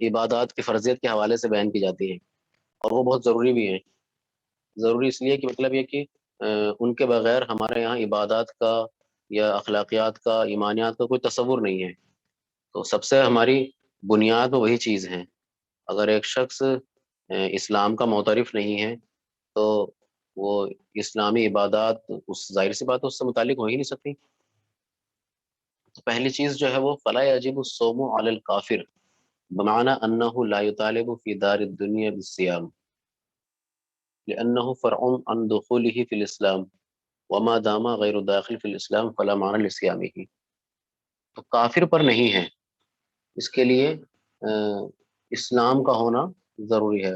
عبادات کی فرضیت کے حوالے سے بیان کی جاتی ہیں، اور وہ بہت ضروری بھی ہیں۔ ضروری اس لیے کہ مطلب یہ کہ ان کے بغیر ہمارے یہاں عبادات کا یا اخلاقیات کا، ایمانیات کا کوئی تصور نہیں ہے۔ تو سب سے ہماری بنیاد وہ وہی چیز ہیں۔ اگر ایک شخص اسلام کا معترف نہیں ہے تو وہ اسلامی عبادات، اس ظاہر سی بات ہے، اس سے متعلق ہو ہی نہیں سکتی۔ تو پہلی چیز جو ہے وہ فلا یجب الصوم علی الکافر بمعنى انه لا يطالب في دار الدنيا بالصيام لانه فرع عن دخوله في الاسلام وما دام غیر داخل في الاسلام فلا معنى لصيامه۔ تو کافر پر نہیں ہے، اس کے لیے اسلام کا ہونا ضروری ہے۔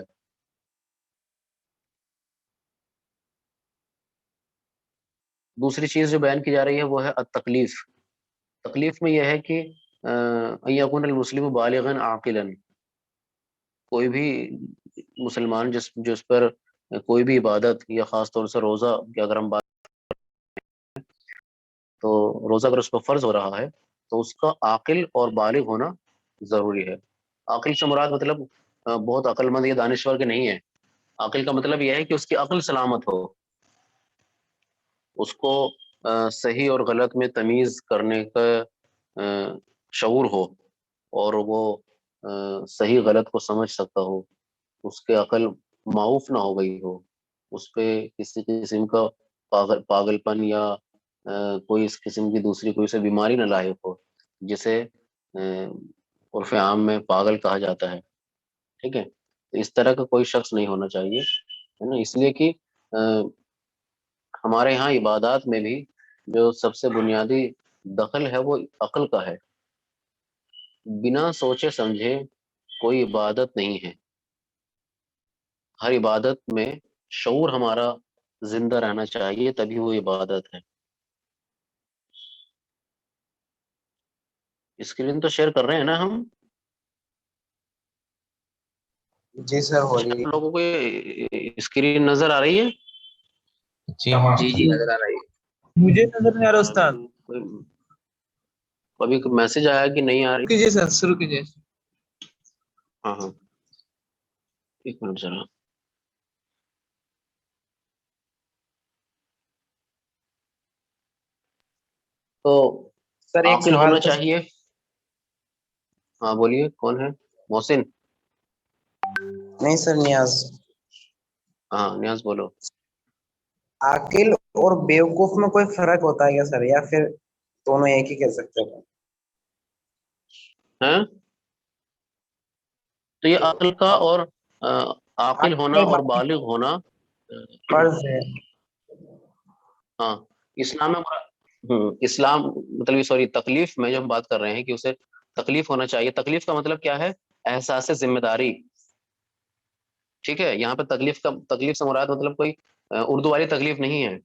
دوسری چیز جو بیان کی جا رہی ہے وہ ہے التکلیف۔ تکلیف میں یہ ہے کہ ان یکون المسلم بالغا عاقلا، کوئی بھی مسلمان جس پر کوئی بھی عبادت، یا خاص طور سے روزہ کی اگر ہم بات، تو روزہ اگر اس پر فرض ہو رہا ہے تو اس کا عاقل اور بالغ ہونا ضروری ہے۔ عاقل سے مراد مطلب بہت عقل مند یا دانشور کے نہیں ہے۔ عاقل کا مطلب یہ ہے کہ اس کی عقل سلامت ہو، اس کو صحیح اور غلط میں تمیز کرنے کا شعور ہو، اور وہ صحیح غلط کو سمجھ سکتا ہو، اس کے عقل معوف نہ ہو گئی ہو، اس پہ کسی قسم کا پاگل پن یا کوئی اس قسم کی دوسری کوئی سے بیماری نہ لاحق ہو، جسے عرف عام میں پاگل کہا جاتا ہے۔ ٹھیک ہے، تو اس طرح کا کوئی شخص نہیں ہونا چاہیے، ہے نا۔ اس لیے کہ ہمارے یہاں عبادات میں بھی جو سب سے بنیادی دخل ہے وہ عقل کا ہے۔ بنا سوچے سمجھے کوئی عبادت نہیں ہے۔ ہر عبادت میں شعور ہمارا زندہ رہنا چاہیے، تبھی وہ عبادت ہے۔ اسکرین تو شیئر کر رہے ہیں نا ہم؟ جی سر ہو رہی آپ لوگوں کو اسکرین نظر آ رہی ہے؟ جی جی نظر آ رہی ہے، مجھے نظر نہیں آ رہا استاد۔ ابھی میسج آیا کہ نہیں آ رہی؟ کیجیے سر، شروع کیجیے۔ ہاں ہاں، ایک منٹ ذرا۔ تو سر ایک عاقل سوال ہونا تھا۔ چاہیے۔ ہاں بولیے، کون ہے؟ محسن؟ نہیں سر، نیاز۔ ہاں نیاز بولو۔ عاقل اور بیوقوف میں کوئی فرق ہوتا ہے کیا سر، یا پھر دونوں ایک ہی کہہ سکتے ہیں؟ ہاں، تو یہ عقل کا اور عاقل ہونا اور بالغ ہونا فرض ہے۔ ہاں، اسلام میں اسلام مطلب سوری تکلیف میں جو ہم بات کر رہے ہیں کہ اسے تکلیف ہونا چاہیے۔ تکلیف کا مطلب کیا ہے؟ احساس ذمہ داری۔ ٹھیک ہے، یہاں پہ تکلیف سے مراد مطلب کوئی اردو والی تکلیف نہیں ہے۔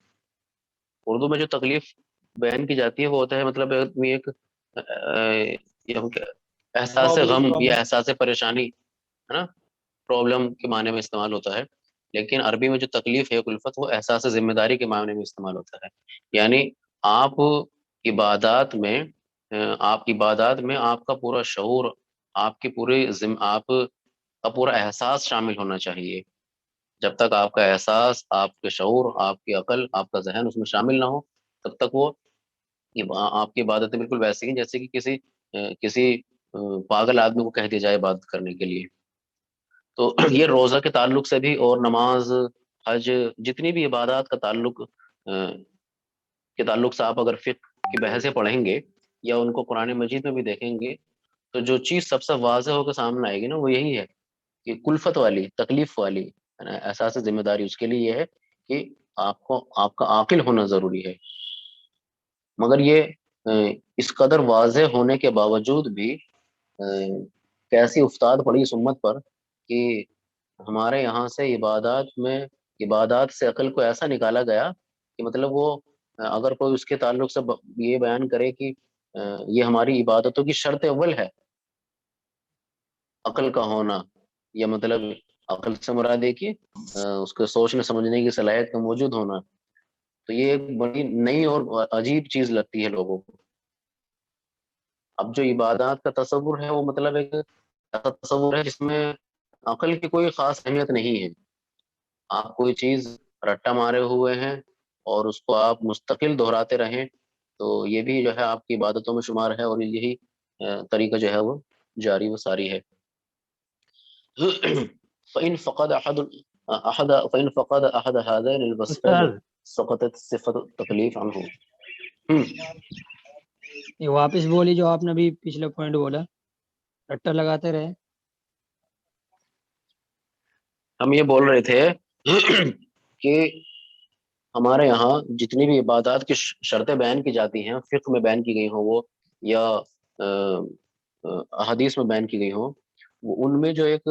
اردو میں جو تکلیف بیان کی جاتی ہے وہ ہوتا ہے مطلب ایک احساس غم یا احساس پریشانی، ہے نا، پرابلم کے معنی میں استعمال ہوتا ہے۔ لیکن عربی میں جو تکلیف ہے الفت، وہ احساس ذمہ داری کے معنی میں استعمال ہوتا ہے۔ یعنی آپ عبادات میں آپ کا پورا شعور، آپ کی آپ کا پورا احساس شامل ہونا چاہیے۔ جب تک آپ کا احساس، آپ کے شعور، آپ کی عقل، آپ کا ذہن اس میں شامل نہ ہو، تب تک وہ آپ کی عبادتیں بالکل ویسی ہیں جیسے کہ کسی پاگل آدمی کو کہہ دیا جائے عبادت کرنے کے لیے۔ تو یہ روزہ کے تعلق سے بھی، اور نماز، حج، جتنی بھی عبادات کا تعلق سے آپ اگر فقہ کی بحثیں پڑھیں گے یا ان کو قرآن مجید میں بھی دیکھیں گے، تو جو چیز سب سے واضح ہو کے سامنے آئے گی نا، وہ یہی ہے کہ کلفت والی، تکلیف والی احساس ذمہ داری، اس کے لیے یہ ہے کہ آپ کا عاقل ہونا ضروری ہے۔ مگر یہ اس قدر واضح ہونے کے باوجود بھی کیسی افتاد پڑی اس امت پر کہ ہمارے یہاں سے عبادات سے عقل کو ایسا نکالا گیا کہ مطلب وہ اگر کوئی اس کے تعلق سے یہ بیان کرے کہ یہ ہماری عبادتوں کی شرط اول ہے، عقل کا ہونا، یا مطلب عقل سے مراد ہے کہ اس کے سوچنے سمجھنے کی صلاحیت کا موجود ہونا، تو یہ ایک بڑی نئی اور عجیب چیز لگتی ہے لوگوں کو۔ اب جو عبادات کا تصور ہے وہ مطلب ایک ایسا تصور ہے جس میں عقل کی کوئی خاص اہمیت نہیں ہے. آپ کوئی چیز رٹا مارے ہوئے ہیں اور اس کو آپ مستقل دہراتے رہیں تو یہ بھی جو ہے آپ کی عبادتوں میں شمار ہے, اور یہی طریقہ جو ہے وہ جاری و ساری ہے. فإن فقد أحد هذين الوصفين استاذ سقطت صفة التکلیف عنه. یہ واپس بولی جو آپ نے ابھی پچھلے پوائنٹ بولا, رٹا لگاتے رہے. ہم یہ بول رہے تھے کہ ہمارے یہاں جتنی بھی عبادات کی شرطیں بیان کی جاتی ہیں, فقہ میں بیان کی گئی ہوں وہ, یا احادیث میں بیان کی گئی ہوں, وہ ان میں جو ایک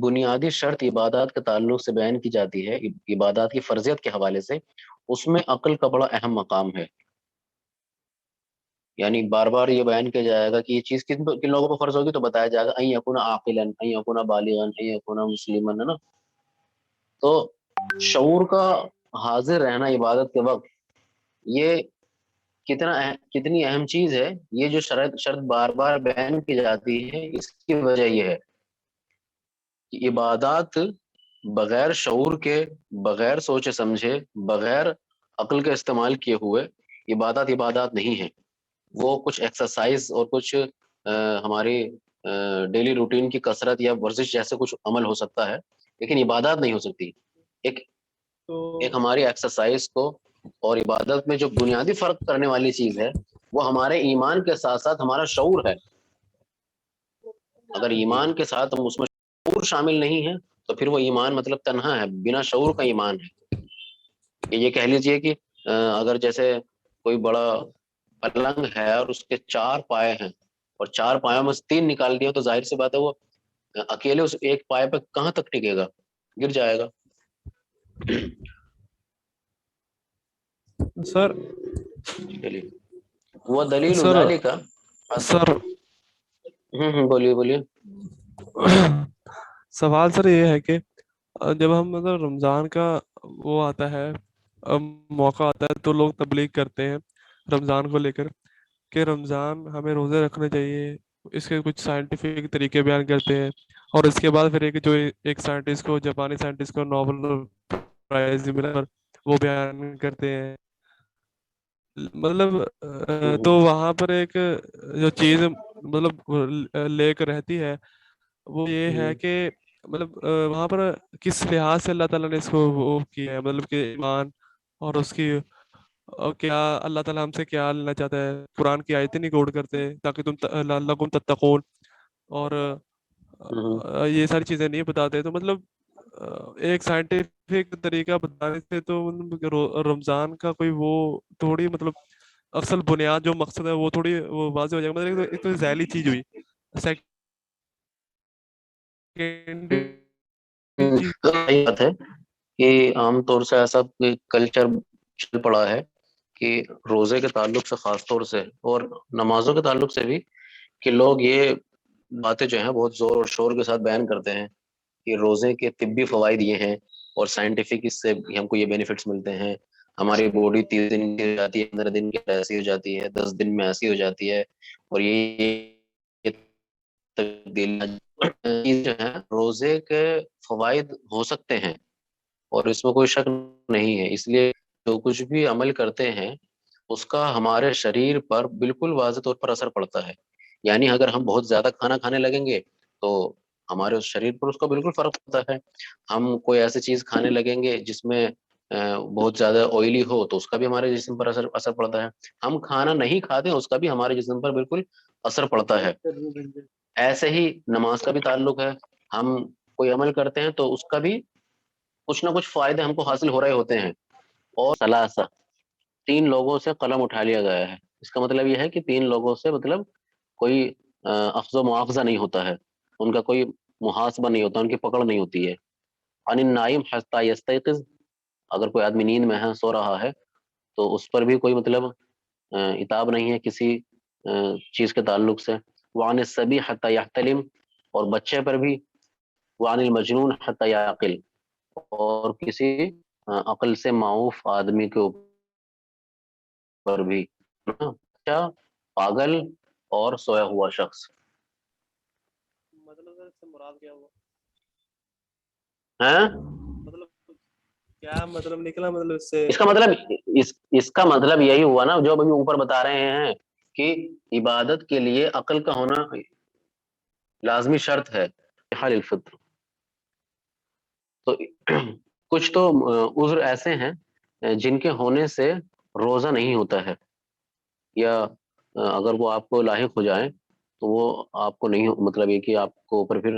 بنیادی شرط عبادات کے تعلق سے بیان کی جاتی ہے, عبادات کی فرضیت کے حوالے سے, اس میں عقل کا بڑا اہم مقام ہے. یعنی بار بار یہ بیان کیا جائے گا کہ یہ چیز کن لوگوں پر فرض ہوگی, تو بتایا جائے گا ان یکون عاقلا, ان یکون بالغا, ان یکون مسلما, ہے نا. تو شعور کا حاضر رہنا عبادت کے وقت, یہ کتنی اہم چیز ہے. یہ جو شرط بار بار بیان کی جاتی ہے, اس کی وجہ یہ ہے کہ عبادات بغیر شعور کے, بغیر سوچے سمجھے, بغیر عقل کے استعمال کیے ہوئے عبادات نہیں ہیں. وہ کچھ ایکسرسائز اور کچھ ہماری ڈیلی روٹین کی کثرت یا ورزش جیسے کچھ عمل ہو سکتا ہے, لیکن عبادات نہیں ہو سکتی. ایک ہماری ایکسرسائز کو اور عبادت میں جو بنیادی فرق کرنے والی چیز ہے, وہ ہمارے ایمان کے ساتھ ساتھ ہمارا شعور ہے. اگر ایمان کے ساتھ ہم اس میں شعور شامل نہیں ہے تو پھر وہ ایمان مطلب تنہا ہے, بنا شعور کا ایمان ہے. یہ کہہ لیجئے کہ اگر جیسے کوئی بڑا پلنگ ہے اور اس کے 4 پائے ہیں, اور 4 پایوں میں سے 3 نکال دیا, تو ظاہر سی بات ہے وہ اکیلے اس ایک پائے پہ کہاں تک ٹکے گا, گر جائے گا. سر چلیے, وہ دلیل سر ذالک. سر بولیے. سوال سر یہ ہے کہ جب ہم مطلب رمضان کا وہ آتا ہے, موقع آتا ہے, تو لوگ تبلیغ کرتے ہیں رمضان کو لے کر کہ رمضان ہمیں روزے رکھنے چاہیے. اس کے کچھ سائنٹیفک طریقے بیان کرتے ہیں, اور اس کے بعد پھر ایک سائنٹسٹ کو, جاپانی سائنٹسٹ کو نوبل پرائز ملا, وہ بیان کرتے ہیں. مطلب تو وہاں پر ایک جو چیز مطلب لے کر رہتی ہے, وہ یہ ہے کہ مطلب وہاں پر کس لحاظ سے اللہ تعالیٰ نے اس کو وہ کیا ہے, مطلب کہ ایمان اور اس کی, اور کیا اللہ تعالیٰ ہم سے کیا لینا چاہتا ہے. قرآن کی آیتیں نہیں کوٹ کرتے تاکہ تم لعلکم تتقون, اور یہ ساری چیزیں نہیں بتاتے. تو مطلب ایک سائنٹیفک طریقہ بتانے سے تو رمضان کا کوئی وہ تھوڑی مطلب اصل بنیاد جو مقصد ہے وہ تھوڑی وہ واضح ہو جائے گا. مطلب ایک تو ذیلی چیز ہوئی. چیز صحیح بات ہے کہ عام طور سے ایسا کلچر چل پڑا ہے کہ روزے کے تعلق سے خاص طور سے, اور نمازوں کے تعلق سے بھی, کہ لوگ یہ باتیں جو ہیں بہت زور اور شور کے ساتھ بیان کرتے ہیں کہ روزے کے طبی فوائد یہ ہیں, اور سائنٹیفک اس سے ہم کو یہ بینیفٹس ملتے ہیں. ہماری باڈی 30 دن کی ہو جاتی ہے, 15 دن کی ایسی ہو جاتی ہے, 10 دن میں ایسی ہو جاتی ہے, اور یہ تبدیلیاں جو ہیں روزے کے فوائد ہو سکتے ہیں, اور اس میں کوئی شک نہیں ہے. اس لیے جو کچھ بھی عمل کرتے ہیں اس کا ہمارے شریر پر بالکل واضح طور پر اثر پڑتا ہے. یعنی اگر ہم بہت زیادہ کھانا کھانے لگیں گے تو ہمارے اس شریر پر اس کا بالکل فرق پڑتا ہے. ہم کوئی ایسی چیز کھانے لگیں گے جس میں بہت زیادہ آئلی ہو, تو اس کا بھی ہمارے جسم پر اثر پڑتا ہے. ہم کھانا نہیں کھاتے, اس کا بھی ہمارے جسم پر بالکل اثر پڑتا ہے. ایسے ہی نماز کا بھی تعلق ہے. ہم کوئی عمل کرتے ہیں تو اس کا بھی کچھ نہ کچھ فائدے ہم کو حاصل ہو رہے ہوتے ہیں. اور ثلاثہ 3 لوگوں سے قلم اٹھا لیا گیا ہے. اس کا مطلب یہ ہے کہ 3 لوگوں سے مطلب کوئی اخذ و مواخذہ نہیں ہوتا ہے, ان کا کوئی محاسبہ نہیں ہوتا, ان کی پکڑ نہیں ہوتی ہے. عن النائم حتی یستیقظ, اگر کوئی آدمی نیند میں ہے, سو رہا ہے, تو اس پر بھی کوئی مطلب عتاب نہیں ہے کسی چیز کے تعلق سے. وعن الصبی حتی یحتلم, اور بچے پر بھی. وعن المجنون حتی یعقل, اور کسی عقل سے معوف آدمی کے اوپر بھی, کیا پاگل اور سویا ہوا شخص. مطلب سر اس سے مراد کیا ہوا؟ ہاں مطلب کیا مطلب نکلا مطلب اس سے؟ اس کا مطلب اس کا مطلب یہی ہوا نا جو ابھی اوپر بتا رہے ہیں کہ عبادت کے لیے عقل کا ہونا لازمی شرط ہے حال الفطر. تو کچھ تو عذر ایسے ہیں جن کے ہونے سے روزہ نہیں ہوتا ہے، یا اگر وہ آپ کو لاحق ہو جائیں تو وہ آپ کو نہیں، مطلب یہ کہ آپ کو اوپر پھر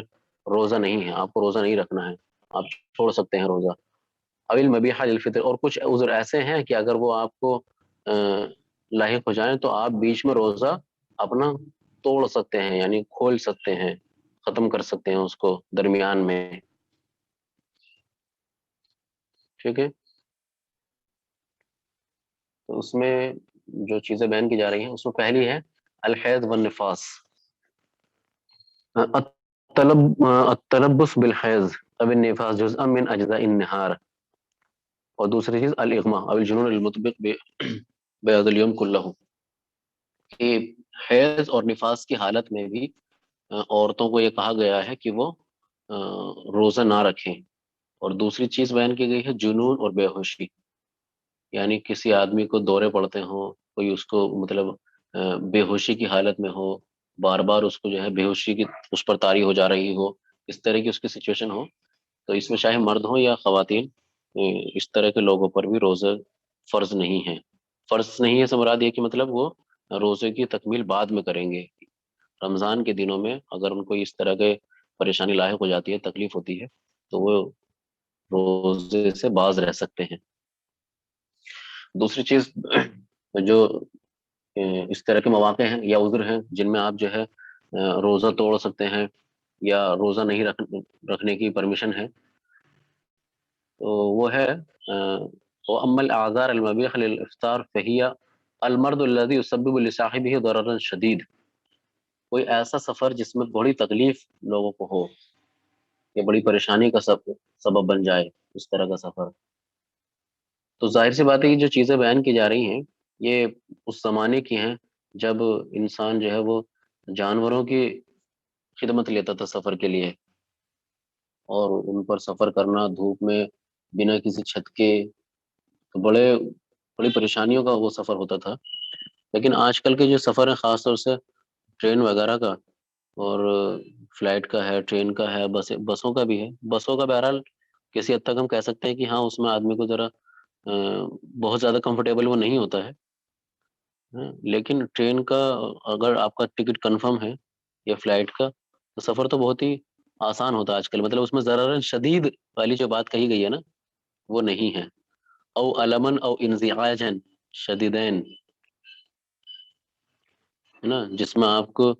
روزہ نہیں ہے، آپ کو روزہ نہیں رکھنا ہے، آپ چھوڑ سکتے ہیں روزہ. اویل مبیح الفطر. اور کچھ عذر ایسے ہیں کہ اگر وہ آپ کو لاحق ہو جائیں تو آپ بیچ میں روزہ اپنا توڑ سکتے ہیں، یعنی کھول سکتے ہیں، ختم کر سکتے ہیں اس کو درمیان میں. ٹھیک ہے، تو اس میں جو چیزیں بیان کی جا رہی ہیں اس میں پہلی ہے الحیض والنفاس. التلبس بالحیض او النفاس جزءا من اجزاء النہار. اور دوسری چیز الاغماء او الجنون المطبق بهذا اليوم كله. کہ حیض اور نفاس کی حالت میں بھی عورتوں کو یہ کہا گیا ہے کہ وہ روزہ نہ رکھیں. اور دوسری چیز بیان کی گئی ہے جنون اور بے ہوشی، یعنی کسی آدمی کو دورے پڑتے ہوں، کوئی اس کو مطلب بے ہوشی کی حالت میں ہو، بار بار اس کو جو ہے بے ہوشی کی اس پر طاری ہو جا رہی ہو، اس طرح کی اس کی سچویشن ہو، تو اس میں چاہے مرد ہوں یا خواتین اس طرح کے لوگوں پر بھی روزہ فرض نہیں ہے. فرض نہیں ہے سے مراد یہ کہ مطلب وہ روزے کی تکمیل بعد میں کریں گے. رمضان کے دنوں میں اگر ان کو اس طرح کے پریشانی لاحق ہو جاتی ہے، تکلیف ہوتی ہے، تو وہ روزے سے باز رہ سکتے ہیں. دوسری چیز جو اس طرح کے مواقع ہیں یا عذر ہیں جن میں آپ جو ہے روزہ توڑ سکتے ہیں یا روزہ نہیں رکھنے کی پرمیشن ہے، تو وہ ہے وَأَمَّا الْأَعْذَارُ الْمُبِيحَةُ لِلْإِفْطَارِ فَهِيَ الْمَرْضُ الَّذِي يُسَبِّبُ لِصَاحِبِهِ ضَرَرًا شَدِيدًا. کوئی ایسا سفر جس میں بڑی تکلیف لوگوں کو ہو یا بڑی پریشانی کا سبب بن جائے، اس طرح کا سفر. تو ظاہر سی بات ہے کہ جو چیزیں بیان کی جا رہی ہیں یہ اس زمانے کی ہیں جب انسان جو ہے وہ جانوروں کی خدمت لیتا تھا سفر کے لیے، اور ان پر سفر کرنا دھوپ میں بنا کسی چھت کے، تو بڑی پریشانیوں کا وہ سفر ہوتا تھا. لیکن آج کل کے جو سفر ہیں خاص طور سے ٹرین وغیرہ کا، اور فلائٹ کا ہے، ٹرین کا ہے، بسوں کا بھی ہے. بسوں کا بہرحال کسی حد تک ہم کہہ سکتے ہیں کہ ہاں اس میں آدمی کو ذرا بہت زیادہ کمفرٹیبل وہ نہیں ہوتا ہے، لیکن ٹرین کا اگر آپ کا ٹکٹ کنفرم ہے یا فلائٹ کا، تو سفر تو بہت ہی آسان ہوتا ہے آج کل. مطلب اس میں ضرر شدید والی جو بات کہی گئی ہے نا وہ نہیں ہے. او علمن او انزعاجا شدیدین، ہے نا، جس میں آپ کو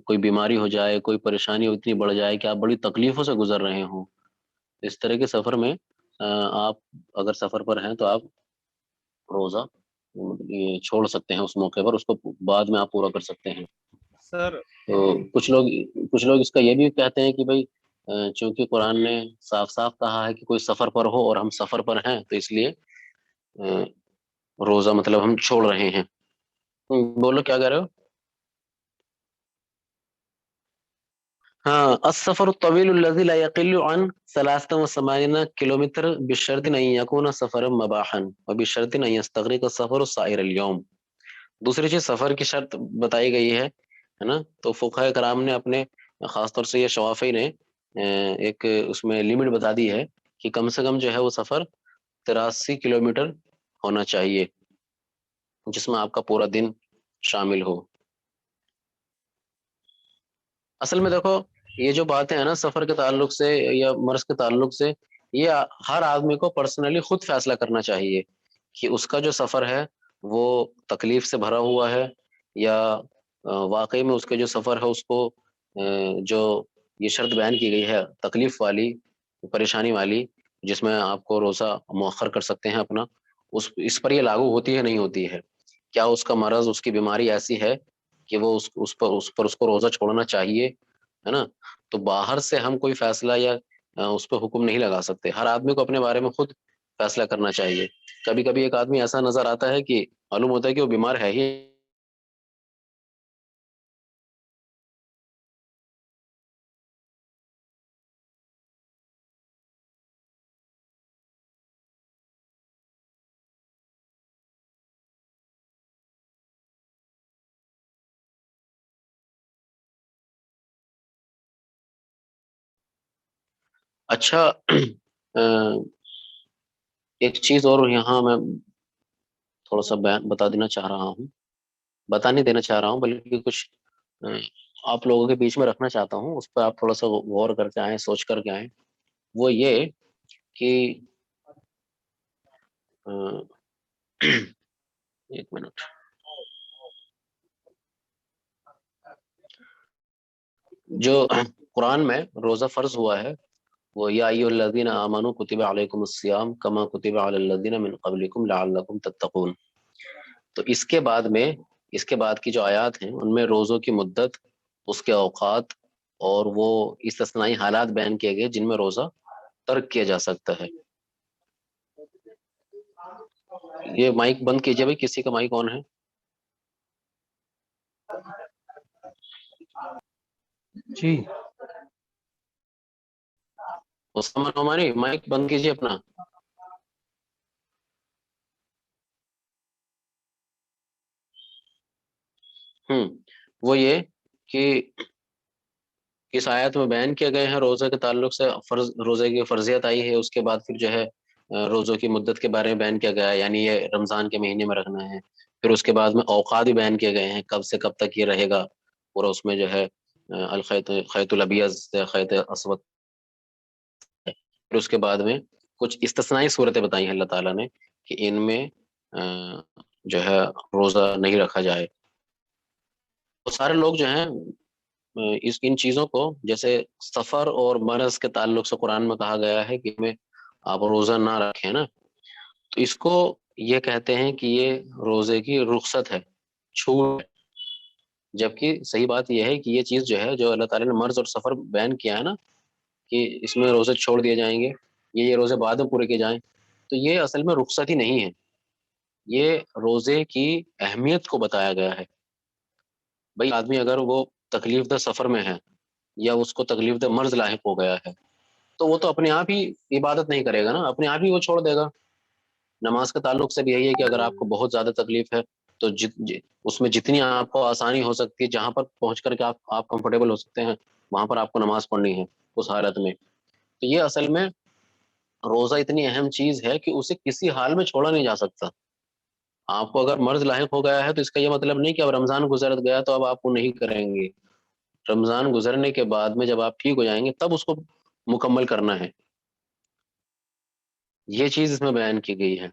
کوئی بیماری ہو جائے، کوئی پریشانی اتنی بڑھ جائے کہ آپ بڑی تکلیفوں سے گزر رہے ہوں. اس طرح کے سفر میں آپ اگر سفر پر ہیں تو آپ روزہ یہ چھوڑ سکتے ہیں اس موقع پر، اس کو بعد میں آپ پورا کر سکتے ہیں. سر تو کچھ لوگ اس کا یہ بھی کہتے ہیں کہ بھائی چونکہ قرآن نے صاف صاف کہا ہے کہ کوئی سفر پر ہو اور ہم سفر پر ہیں تو اس لیے روزہ مطلب ہم چھوڑ رہے ہیں. بولو کیا کہہ رہے ہو؟ ہاں، السفر الطويل الذي لا يقل عن 83 کلومیٹر بشرط ان يكون سفرا مباحا وبشرط ان يستغرق السفر سائر اليوم. دوسری چیز سفر کی شرط بتائی گئی ہے نا. تو فقہاء کرام نے اپنے خاص طور سے یہ شوافی نے ایک اس میں لمٹ بتا دی ہے کہ کم سے کم جو ہے وہ سفر 83 کلومیٹر ہونا چاہیے جس میں آپ کا پورا دن شامل ہو. اصل میں دیکھو یہ جو باتیں ہیں نا سفر کے تعلق سے یا مرض کے تعلق سے، یہ ہر آدمی کو پرسنلی خود فیصلہ کرنا چاہیے کہ اس کا جو سفر ہے وہ تکلیف سے بھرا ہوا ہے یا واقعی میں اس کے جو سفر ہے اس کو جو یہ شرط بیان کی گئی ہے تکلیف والی، پریشانی والی، جس میں آپ کو روزہ مؤخر کر سکتے ہیں اپنا، اس پر یہ لاگو ہوتی ہے نہیں ہوتی ہے. کیا اس کا مرض، اس کی بیماری ایسی ہے کہ وہ اس کو روزہ چھوڑنا چاہیے، ہے نا. تو باہر سے ہم کوئی فیصلہ یا اس پہ حکم نہیں لگا سکتے. ہر آدمی کو اپنے بارے میں خود فیصلہ کرنا چاہیے. کبھی کبھی ایک آدمی ایسا نظر آتا ہے کہ معلوم ہوتا ہے کہ وہ بیمار ہے ہی اچھا ایک چیز اور یہاں میں تھوڑا سا بیان بتا دینا چاہ رہا ہوں، بتا نہیں دینا چاہ رہا ہوں بلکہ کچھ آپ لوگوں کے بیچ میں رکھنا چاہتا ہوں، اس پہ آپ تھوڑا سا غور کر کے آئیں، سوچ کر کے آئیں. وہ یہ کہ ایک منٹ، جو قرآن میں روزہ فرض ہوا ہے وہ یا ایھا الذین آمنوا کتب علیکم الصیام کما کتب علی الذین من قبلکم لعلکم تتقون. تو اس کے بعد کی جو آیات ہیں ان میں روزوں کی مدت، اس کے اوقات اور وہ استثنائی حالات بیان کیے گئے جن میں روزہ ترک کیا جا سکتا ہے. یہ مائک بند کیجئے بھائی، کسی کا مائک آن ہے؟ جی اسامہ نعمانی مائک بند کیجئے اپنا. وہ یہ کہ اس آیت میں بیان کیے گئے ہیں روزے کے تعلق سے روزے کی فرضیت آئی ہے، اس کے بعد پھر جو ہے روزوں کی مدت کے بارے میں بیان کیا گیا ہے، یعنی یہ رمضان کے مہینے میں رکھنا ہے. پھر اس کے بعد میں اوقات بھی بیان کیے گئے ہیں، کب سے کب تک یہ رہے گا، اور اس میں جو ہے خیط الابیض سے خیط اسود. پھر اس کے بعد میں کچھ استثنائی صورتیں بتائی ہیں اللہ تعالیٰ نے کہ ان میں جو ہے روزہ نہیں رکھا جائے. تو سارے لوگ جو ہیں ان چیزوں کو، جیسے سفر اور مرض کے تعلق سے قرآن میں کہا گیا ہے کہ میں آپ روزہ نہ رکھیں نا، تو اس کو یہ کہتے ہیں کہ یہ روزے کی رخصت ہے، چھوٹ. جبکہ صحیح بات یہ ہے کہ یہ چیز جو ہے، جو اللہ تعالیٰ نے مرض اور سفر بیان کیا ہے نا کہ اس میں روزے چھوڑ دیے جائیں گے، یہ روزے بعد میں پورے کیے جائیں، تو یہ اصل میں رخصت ہی نہیں ہے، یہ روزے کی اہمیت کو بتایا گیا ہے. بھئی آدمی اگر وہ تکلیف دہ سفر میں ہے یا اس کو تکلیف دہ مرض لاحق ہو گیا ہے تو وہ تو اپنے آپ ہی عبادت نہیں کرے گا نا، اپنے آپ ہی وہ چھوڑ دے گا. نماز کے تعلق سے بھی یہی ہے کہ اگر آپ کو بہت زیادہ تکلیف ہے تو اس میں جتنی آپ کو آسانی ہو سکتی ہے، جہاں پر پہنچ کر کے آپ کمفرٹیبل ہو سکتے ہیں وہاں پر آپ کو نماز پڑھنی ہے اس حالت میں. تو یہ اصل میں روزہ اتنی اہم چیز ہے کہ اسے کسی حال میں چھوڑا نہیں جا سکتا. آپ کو اگر مرض لاحق ہو گیا ہے تو اس کا یہ مطلب نہیں کہ اب رمضان گزر گیا تو اب آپ کو نہیں کریں گے. رمضان گزرنے کے بعد میں جب آپ ٹھیک ہو جائیں گے تب اس کو مکمل کرنا ہے. یہ چیز اس میں بیان کی گئی ہے،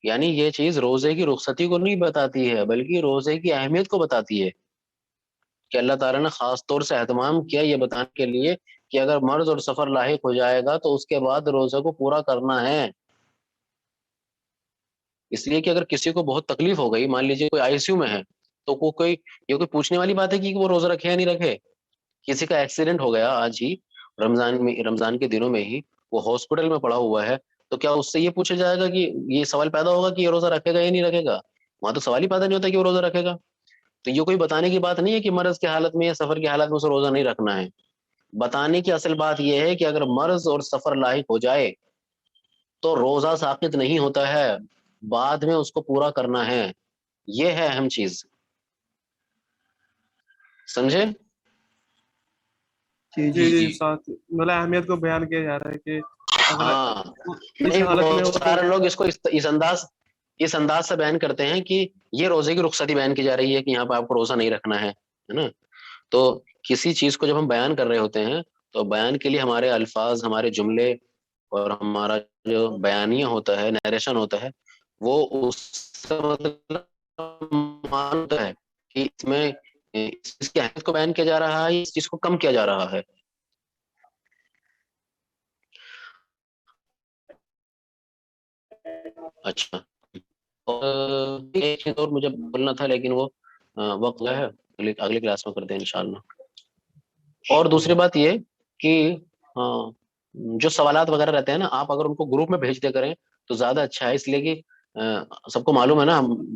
یعنی یہ چیز روزے کی رخصتی کو نہیں بتاتی ہے بلکہ روزے کی اہمیت کو بتاتی ہے کہ اللہ تعالیٰ نے خاص طور سے اہتمام کیا یہ بتانے کے لیے کہ اگر مرض اور سفر لاحق ہو جائے گا تو اس کے بعد روزے کو پورا کرنا ہے. اس لیے کہ اگر کسی کو بہت تکلیف ہو گئی، مان لیجیے کوئی آئی سی یو میں ہے، تو یہ کوئی پوچھنے والی بات ہے کہ وہ روزہ رکھے یا نہیں رکھے. کسی کا ایکسیڈنٹ ہو گیا آج ہی رمضان کے دنوں میں ہی، وہ ہاسپٹل میں پڑا ہوا ہے، تو کیا اس سے یہ پوچھا جائے گا کہ یہ سوال پیدا ہوگا کہ یہ روزہ رکھے گا یا نہیں رکھے گا؟ وہاں تو سوال ہی پیدا نہیں ہوتا کہ وہ روزہ رکھے گا. تو یہ کوئی بتانے کی بات نہیں ہے کہ مرض کی حالت میں یا سفر کی حالت میں اسے روزہ نہیں رکھنا ہے. بتانے کی اصل بات یہ ہے کہ اگر مرض اور سفر لاحق ہو جائے تو روزہ ساقط نہیں ہوتا ہے، بعد میں اس کو پورا کرنا ہے. یہ ہے اہم چیز، سمجھے؟ جی ساتھ مطلب اہمیت کو بیان کیا جا رہا ہے کہ اگر ہاں اس حالت میں ہو بہت تو سارے لوگ اس کو اس انداز سے بیان کرتے ہیں کہ یہ روزے کی رخصتی بیان کی جا رہی ہے کہ یہاں پہ آپ کو روزہ نہیں رکھنا ہے نا. تو کسی چیز کو جب ہم بیان کر رہے ہوتے ہیں تو بیان کے لیے ہمارے الفاظ، ہمارے جملے اور ہمارا جو بیانیہ ہوتا ہے، نیریشن ہوتا ہے، وہ اس سے مطلب مانتا ہے کہ اس میں اس کی اہمیت کو بیان کیا جا رہا ہے، اس چیز کو کم کیا جا رہا ہے. اچھا، ایک چیز اور مجھے بولنا تھا لیکن وہ وقت جو ہے اگلی کلاس میں کرتے ہیں انشاءاللہ. اور دوسری بات یہ کہ جو سوالات وغیرہ رہتے ہیں نا، آپ اگر ان کو گروپ میں بھیج دیا کریں تو زیادہ اچھا ہے، اس لیے کہ سب کو معلوم ہے نا